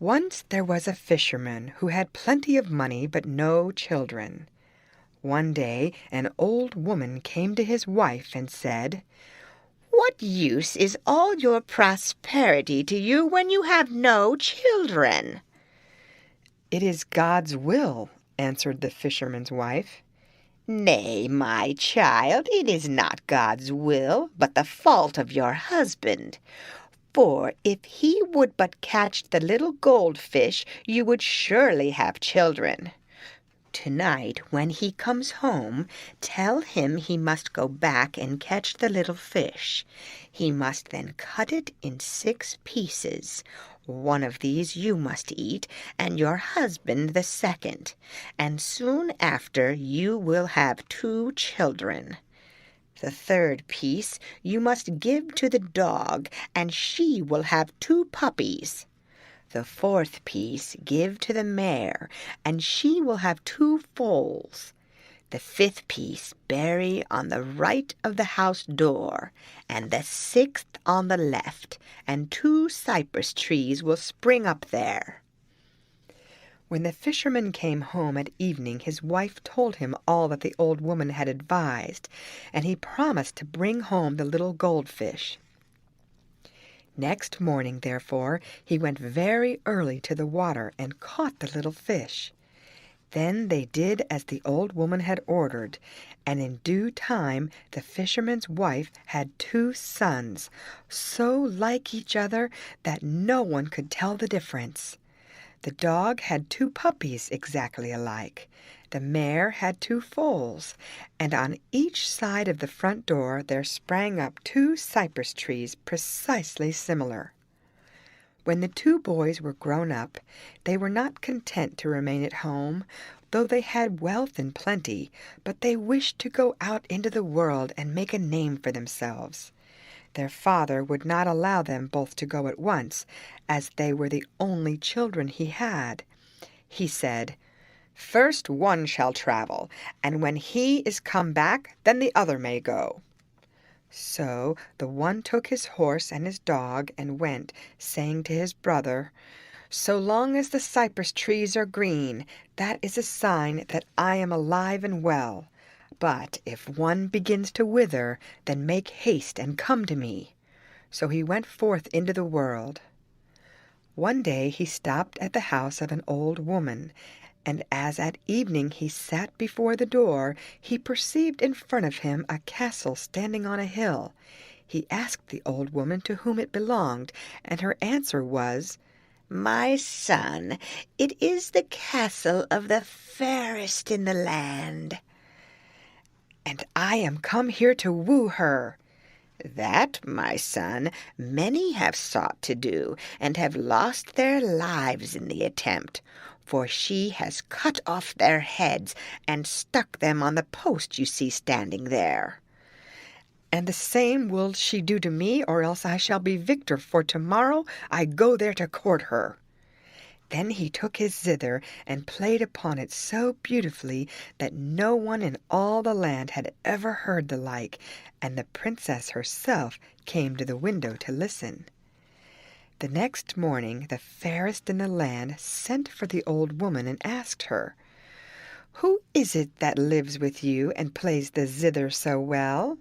Once there was a fisherman who had plenty of money but no children. One day an old woman came to his wife and said, "What use is all your prosperity to you when you have no children?" "It is God's will," answered the fisherman's wife. "Nay, my child, it is not God's will, but the fault of your husband. For if he would but catch the little goldfish, you would surely have children. Tonight, when he comes home, tell him he must go back and catch the little fish. He must then cut it in 6 pieces. One of these you must eat, and your husband the second, and soon after you will have 2 children. The 3rd piece you must give to the dog, and she will have 2 puppies. The 4th piece give to the mare, and she will have 2 foals. The 5th piece bury on the right of the house door, and the 6th on the left, and 2 cypress trees will spring up there." When the fisherman came home at evening, his wife told him all that the old woman had advised, and he promised to bring home the little goldfish. Next morning, therefore, he went very early to the water and caught the little fish. Then they did as the old woman had ordered, and in due time the fisherman's wife had 2 sons, so like each other that no one could tell the difference. The dog had 2 puppies exactly alike. The mare had 2 foals, and on each side of the front door there sprang up 2 cypress trees precisely similar. When the 2 boys were grown up, they were not content to remain at home, though they had wealth in plenty, but they wished to go out into the world and make a name for themselves. Their father would not allow them both to go at once, as they were the only children he had. He said, "First one shall travel, and when he is come back, then the other may go." So the one took his horse and his dog and went, saying to his brother, "So long as the cypress trees are green, that is a sign that I am alive and well. But if one begins to wither, then make haste and come to me." So he went forth into the world. One day he stopped at the house of an old woman, and as at evening he sat before the door, he perceived in front of him a castle standing on a hill. He asked the old woman to whom it belonged, and her answer was, "My son, it is the castle of the fairest in the land." "And I am come here to woo her." "That, my son, many have sought to do, and have lost their lives in the attempt, for she has cut off their heads and stuck them on the post you see standing there." "And the same will she do to me, or else I shall be victor, for tomorrow I go there to court her." Then he took his zither and played upon it so beautifully that no one in all the land had ever heard the like, and the princess herself came to the window to listen. The next morning the fairest in the land sent for the old woman and asked her, "Who is it that lives with you and plays the zither so well?"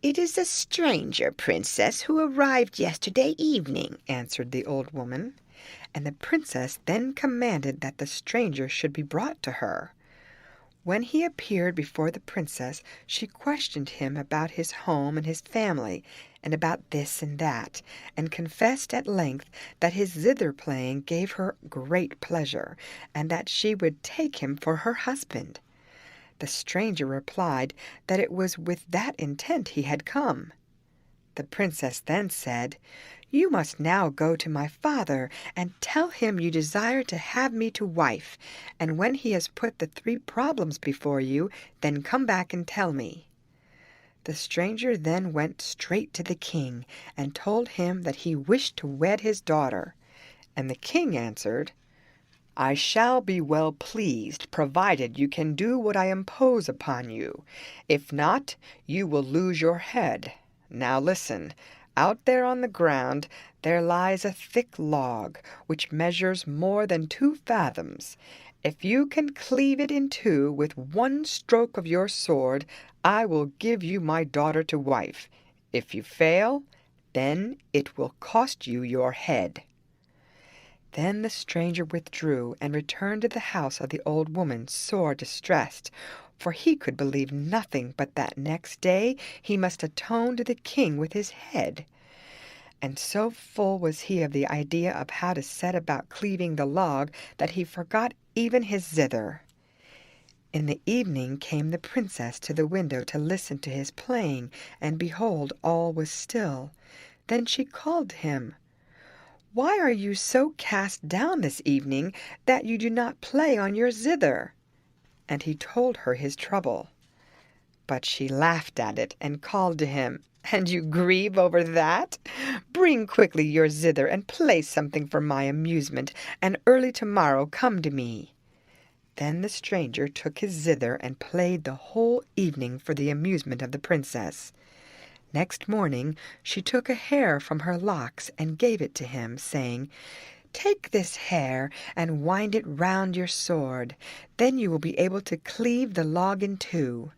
"It is a stranger, princess, who arrived yesterday evening," answered the old woman. And the princess then commanded that the stranger should be brought to her. When he appeared before the princess, she questioned him about his home and his family, and about this and that, and confessed at length that his zither playing gave her great pleasure, and that she would take him for her husband. The stranger replied that it was with that intent he had come. The princess then said, "You must now go to my father and tell him you desire to have me to wife, and when he has put the 3 problems before you, then come back and tell me." The stranger then went straight to the king and told him that he wished to wed his daughter, and the king answered, "I shall be well pleased, provided you can do what I impose upon you. If not, you will lose your head. Now listen, Out there on the ground there lies a thick log, which measures more than 2 fathoms. If you can cleave it in two with one stroke of your sword, I will give you my daughter to wife. If you fail, then it will cost you your head." Then the stranger withdrew and returned to the house of the old woman, sore distressed, for he could believe nothing but that next day he must atone to the king with his head. And so full was he of the idea of how to set about cleaving the log that he forgot even his zither. In the evening came the princess to the window to listen to his playing, and behold, all was still. Then she called to him, "Why are you so cast down this evening that you do not play on your zither?" And he told her his trouble. But she laughed at it and called to him, "And you grieve over that? Bring quickly your zither and play something for my amusement, and early tomorrow come to me." Then the stranger took his zither and played the whole evening for the amusement of the princess. Next morning she took a hair from her locks and gave it to him, saying, "Take this hair and wind it round your sword. Then you will be able to cleave the log in two."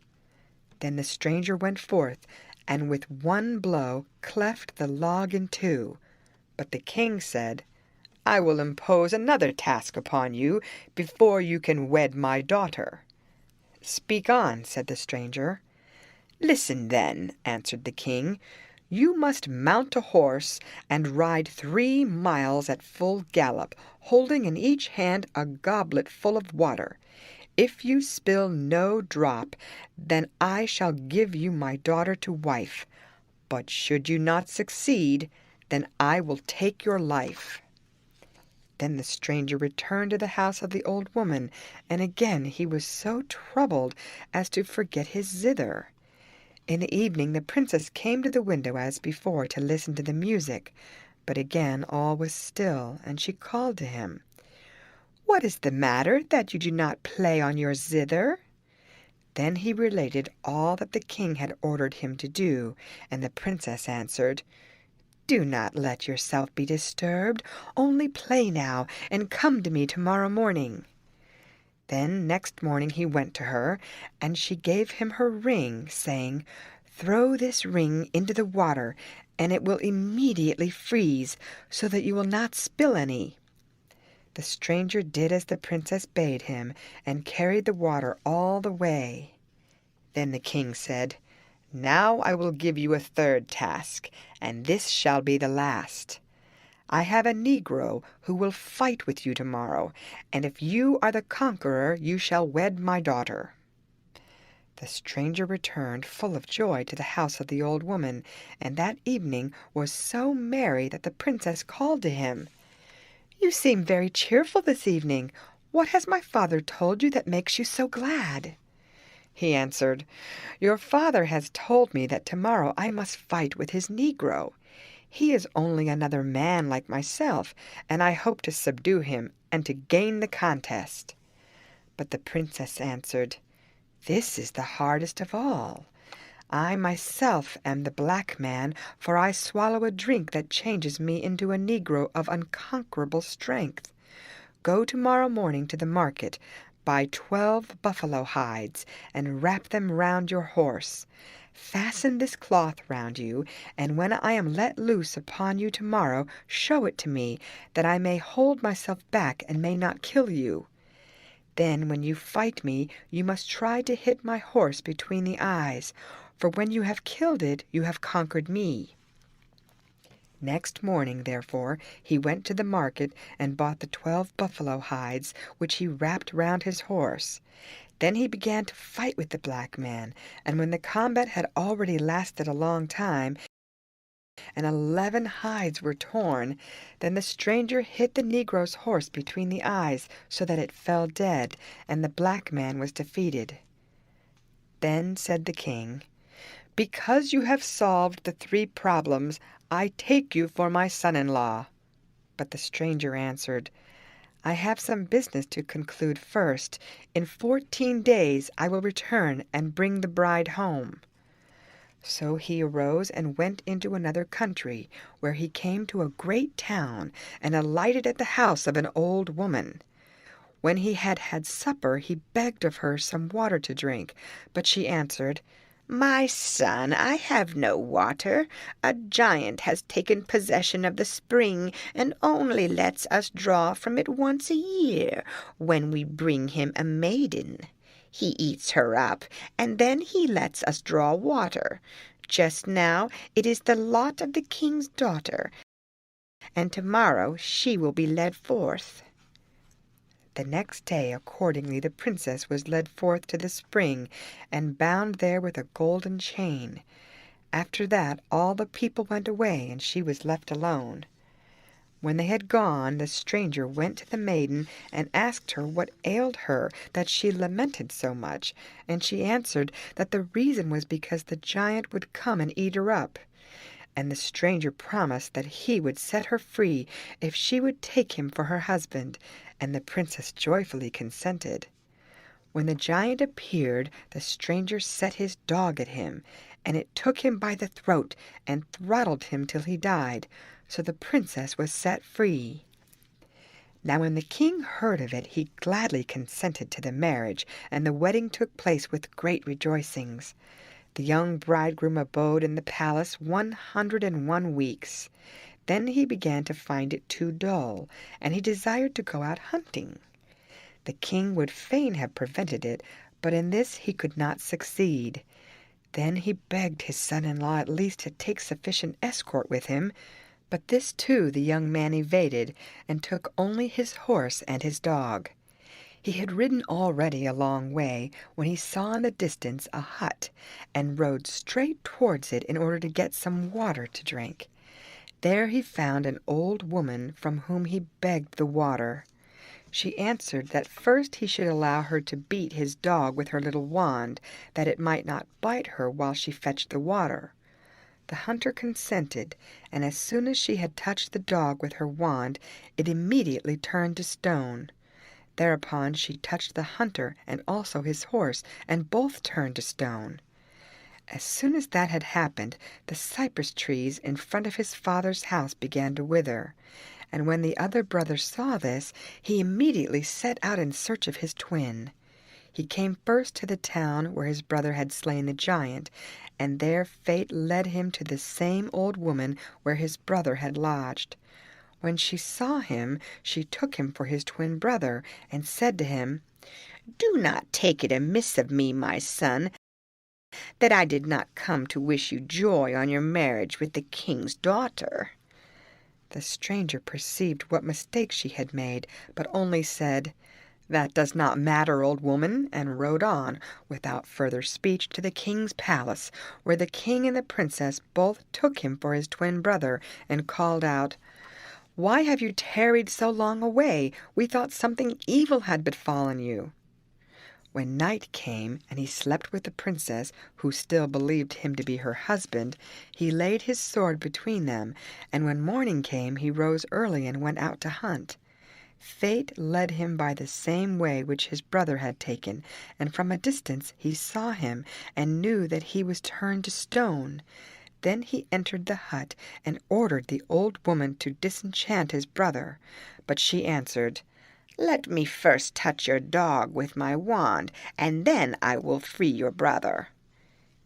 Then the stranger went forth, and with one blow cleft the log in two. But the king said, "I will impose another task upon you before you can wed my daughter." "Speak on," said the stranger. "Listen, then," answered the king. "You must mount a horse and ride 3 miles at full gallop, holding in each hand a goblet full of water. If you spill no drop, then I shall give you my daughter to wife. But should you not succeed, then I will take your life." Then the stranger returned to the house of the old woman, and again he was so troubled as to forget his zither. In the evening the princess came to the window as before to listen to the music, but again all was still, and she called to him, "What is the matter that you do not play on your zither?" Then he related all that the king had ordered him to do, and the princess answered, "Do not let yourself be disturbed, only play now, and come to me tomorrow morning." Then next morning he went to her, and she gave him her ring, saying, "Throw this ring into the water, and it will immediately freeze, so that you will not spill any." The stranger did as the princess bade him, and carried the water all the way. Then the king said, "Now I will give you a third task, and this shall be the last. I have a negro who will fight with you tomorrow, and if you are the conqueror you shall wed my daughter." The stranger returned full of joy to the house of the old woman, and that evening was so merry that the princess called to him, "You seem very cheerful this evening. What has my father told you that makes you so glad?" He answered, "Your father has told me that tomorrow I must fight with his negro. He is only another man like myself, and I hope to subdue him and to gain the contest." But the princess answered, "This is the hardest of all. I myself am the black man, for I swallow a drink that changes me into a negro of unconquerable strength. Go tomorrow morning to the market, buy 12 buffalo hides, and wrap them round your horse. Fasten this cloth round you, and when I am let loose upon you tomorrow, show it to me, that I may hold myself back and may not kill you. Then when you fight me, you must try to hit my horse between the eyes, for when you have killed it, you have conquered me." Next morning, therefore, he went to the market and bought the 12 buffalo hides, which he wrapped round his horse. Then he began to fight with the black man, and when the combat had already lasted a long time, and 11 hides were torn, then the stranger hit the negro's horse between the eyes, so that it fell dead, and the black man was defeated. Then said the king, "Because you have solved the 3 problems, I take you for my son-in-law." But the stranger answered, "I have some business to conclude first. In 14 days I will return and bring the bride home." So he arose and went into another country, where he came to a great town, and alighted at the house of an old woman. When he had had supper, he begged of her some water to drink, but she answered, My son, I have no water. A giant has taken possession of the spring, and only lets us draw from it once a year, when we bring him a maiden. He eats her up, and then he lets us draw water. Just now it is the lot of the king's daughter, and tomorrow she will be led forth. The next day accordingly the princess was led forth to the spring, and bound there with a golden chain. After that all the people went away, and she was left alone. When they had gone, the stranger went to the maiden and asked her what ailed her that she lamented so much, and she answered that the reason was because the giant would come and eat her up. And the stranger promised that he would set her free if she would take him for her husband, and the princess joyfully consented. When the giant appeared, the stranger set his dog at him, and it took him by the throat and throttled him till he died, so the princess was set free. Now when the king heard of it, he gladly consented to the marriage, and the wedding took place with great rejoicings. The young bridegroom abode in the palace 101 weeks. Then he began to find it too dull, and he desired to go out hunting. The king would fain have prevented it, but in this he could not succeed. Then he begged his son-in-law at least to take sufficient escort with him, but this too the young man evaded, and took only his horse and his dog. He had ridden already a long way when he saw in the distance a hut, and rode straight towards it in order to get some water to drink. There he found an old woman from whom he begged the water. She answered that first he should allow her to beat his dog with her little wand, that it might not bite her while she fetched the water. The hunter consented, and as soon as she had touched the dog with her wand, it immediately turned to stone. Thereupon she touched the hunter and also his horse, and both turned to stone. As soon as that had happened, the cypress trees in front of his father's house began to wither, and when the other brother saw this, he immediately set out in search of his twin. He came first to the town where his brother had slain the giant, and there fate led him to the same old woman where his brother had lodged. When she saw him, she took him for his twin brother, and said to him, Do not take it amiss of me, my son, that I did not come to wish you joy on your marriage with the king's daughter. The stranger perceived what mistake she had made, but only said, That does not matter, old woman, and rode on, without further speech, to the king's palace, where the king and the princess both took him for his twin brother, and called out, Why have you tarried so long away? We thought something evil had befallen you. When night came, and he slept with the princess, who still believed him to be her husband, he laid his sword between them, and when morning came he rose early and went out to hunt. Fate led him by the same way which his brother had taken, and from a distance he saw him, and knew that he was turned to stone. Then he entered the hut, and ordered the old woman to disenchant his brother. But she answered, Let me first touch your dog with my wand, and then I will free your brother.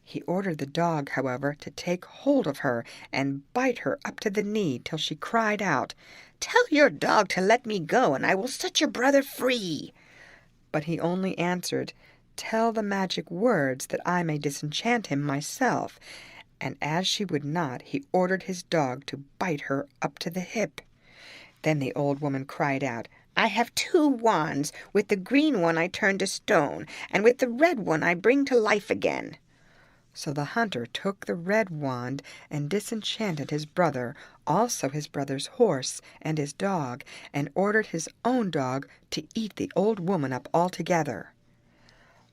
He ordered the dog, however, to take hold of her, and bite her up to the knee, till she cried out, Tell your dog to let me go, and I will set your brother free. But he only answered, Tell the magic words, that I may disenchant him myself. And as she would not, he ordered his dog to bite her up to the hip. Then the old woman cried out, I have 2 wands. With the green one I turn to stone, and with the red one I bring to life again. So the hunter took the red wand and disenchanted his brother, also his brother's horse and his dog, and ordered his own dog to eat the old woman up altogether.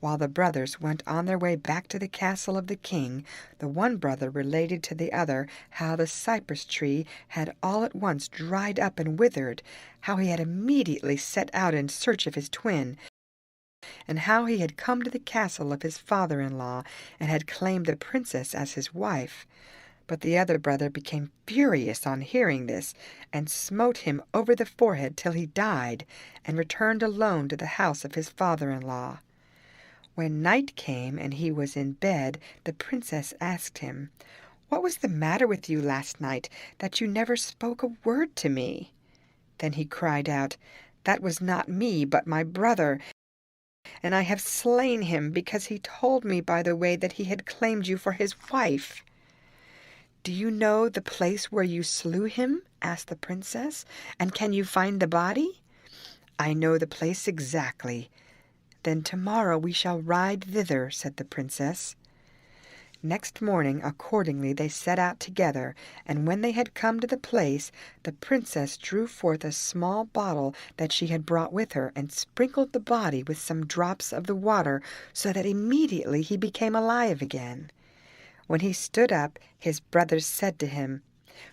While the brothers went on their way back to the castle of the king, the one brother related to the other how the cypress tree had all at once dried up and withered, how he had immediately set out in search of his twin, and how he had come to the castle of his father-in-law and had claimed the princess as his wife. But the other brother became furious on hearing this, and smote him over the forehead till he died, and returned alone to the house of his father-in-law. When night came and he was in bed, the princess asked him, "What was the matter with you last night, that you never spoke a word to me?" Then he cried out, "That was not me, but my brother, and I have slain him because he told me by the way that he had claimed you for his wife." "Do you know the place where you slew him?" asked the princess, "and can you find the body?" "I know the place exactly." "Then tomorrow we shall ride thither," said the princess. Next morning accordingly they set out together, and when they had come to the place, the princess drew forth a small bottle that she had brought with her, and sprinkled the body with some drops of the water, so that immediately he became alive again. When he stood up, his brothers said to him,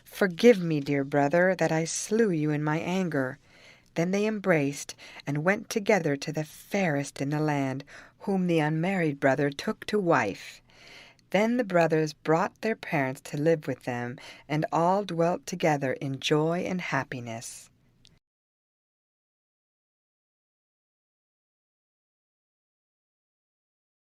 "Forgive me, dear brother, that I slew you in my anger." Then they embraced, and went together to the fairest in the land, whom the unmarried brother took to wife. Then the brothers brought their parents to live with them, and all dwelt together in joy and happiness.